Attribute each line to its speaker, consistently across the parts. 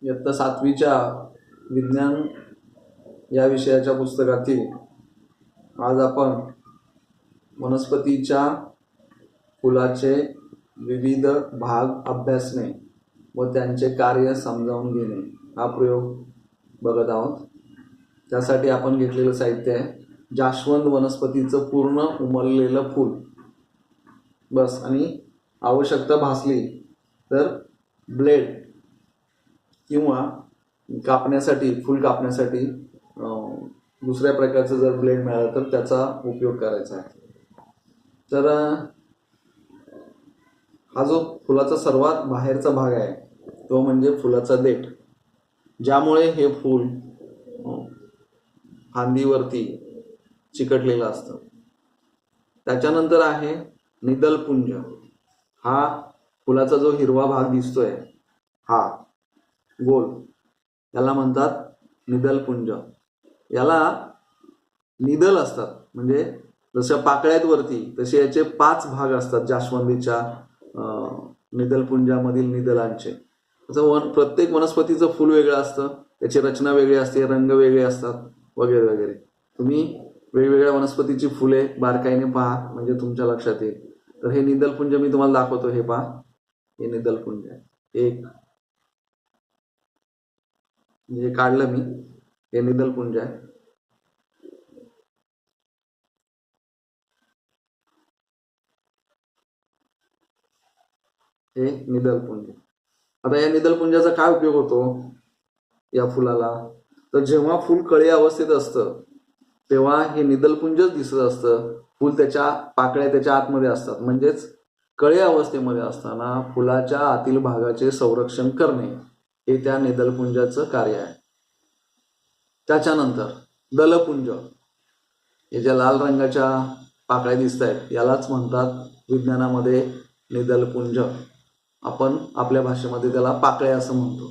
Speaker 1: इयत्ता 7वीच्या विज्ञान या विषयाच्या पुस्तकातील आज आपण वनस्पतीच्या फुलाचे विविध भाग अभ्यासणे व त्यांचे कार्य समजावून घेणे हा प्रयोग बघत आहोत. त्यासाठी आपण घेतलेलं साहित्य आहे जास्वंद वनस्पतीचं पूर्ण उमललेलं फूल बस, आणि आवश्यकता भासली तर ब्लेड किंवा कापण्यासाठी फूल कापण्यासाठी दुसऱ्या प्रकारचं जर ब्लेड मिळालं तर त्याचा उपयोग करायचा आहे. तर हा जो फुलाचा सर्वात बाहेरचा भाग आहे तो म्हणजे फुलाचा देठ, ज्यामुळे हे फूल फांदीवरती चिकटलेलं असतं. त्याच्यानंतर आहे निदलपुंज. हा फुलाचा जो हिरवा भाग दिसतोय हा गोल, याला म्हणतात निदलपुंज. याला निदल असतात, म्हणजे जशा पाकळ्यात वरती तसे याचे 5 भाग असतात जास्वंदीच्या निदलपुंजामधील निदलांचे. प्रत्येक वनस्पतीचं फूल वेगळं असतं, त्याची रचना वेगळी असते, रंग वेगळे असतात वगैरे वगैरे. तुम्ही वेगवेगळ्या वनस्पतीची फुले बारकाईने पहा म्हणजे तुमच्या लक्षात येईल. तर हे निदलपुंज मी तुम्हाला दाखवतो. हे पहा, हे निदलपुंज आहे. एक म्हणजे काढलं मी, हे निदलपुंज आहे. हे निदलपुंज. आता या निदलपुंजाचा काय उपयोग होतो या फुलाला? तर जेव्हा फूल कळी अवस्थेत असतं तेव्हा हे निदलपुंजच दिसत असतं. फूल त्याच्या पाकळ्या त्याच्या आतमध्ये असतात, म्हणजेच कळी अवस्थेमध्ये असताना फुलाच्या आतील भागाचे संरक्षण करणे हे त्या निदलपुंजाचं कार्य आहे. त्याच्यानंतर दलपुंज. हे ज्या लाल रंगाच्या पाकळ्या दिसत आहेत यालाच म्हणतात विज्ञानामध्ये निदलपुंज. आपण आपल्या भाषेमध्ये त्याला पाकळ्या असं म्हणतो.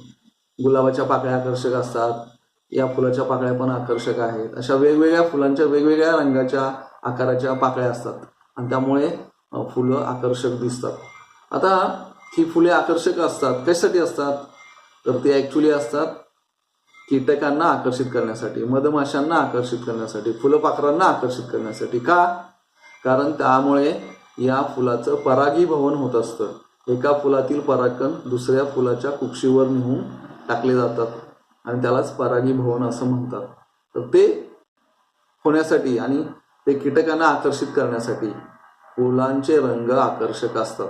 Speaker 1: गुलाबाच्या पाकळ्या आकर्षक असतात, या फुलाच्या पाकळ्या पण आकर्षक आहेत. अशा वेगवेगळ्या फुलांच्या वेगवेगळ्या रंगाच्या आकाराच्या पाकळ्या असतात आणि त्यामुळे फुलं आकर्षक दिसतात. आता ही फुले आकर्षक असतात कशासाठी असतात? तर ते ॲक्च्युली असतात कीटकांना आकर्षित करण्यासाठी, मधमाशांना आकर्षित करण्यासाठी, फुलपाखरांना आकर्षित करण्यासाठी. का? कारण त्यामुळे या फुलाचं परागीभवन होत असतं. एका फुलातील परागकण दुसऱ्या फुलाच्या कुक्षीवर नेऊन टाकले जातात आणि त्यालाच परागीभवन असं म्हणतात. तर ते होण्यासाठी आणि ते कीटकांना आकर्षित करण्यासाठी फुलांचे रंग आकर्षक असतात,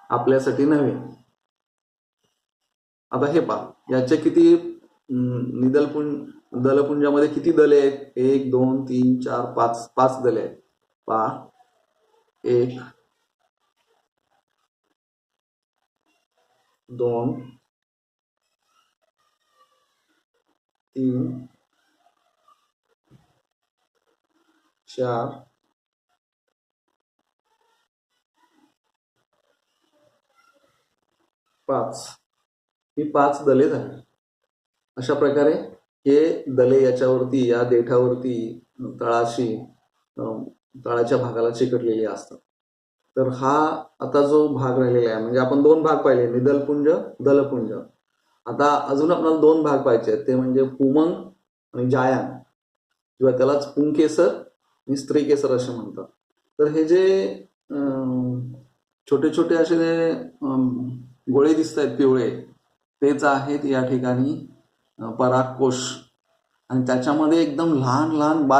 Speaker 1: आपल्यासाठी नव्हे. आता हे पहा, याचे किती दलपुंजामध्ये किती दले आहेत? 1 2 3 4 5 5 दले आहेत. पहा, 1 2 3 4 5. ही 5 दले झाली. अशा प्रकारे हे दले याच्यावरती, या देठावरती तळाशी तळाच्या भागाला चिकटलेले असतात. तर हा आता जो भाग राहिलेला आहे, म्हणजे आपण 2 भाग पाहिले, निदलपुंज, दलपुंज. आता अजून आपल्याला 2 भाग पाहिजे आहेत, ते म्हणजे पुमंग आणि जायान, किंवा त्यालाच पुंकेसर आणि स्त्रीकेसर असे म्हणतात. तर हे जे छोटे छोटे असे गोळे दिसत आहेत पिवळे, तेच आहेत या ठिकाणी परागकोश. आणि त्याच्यामध्ये एकदम लहान लहान बारीक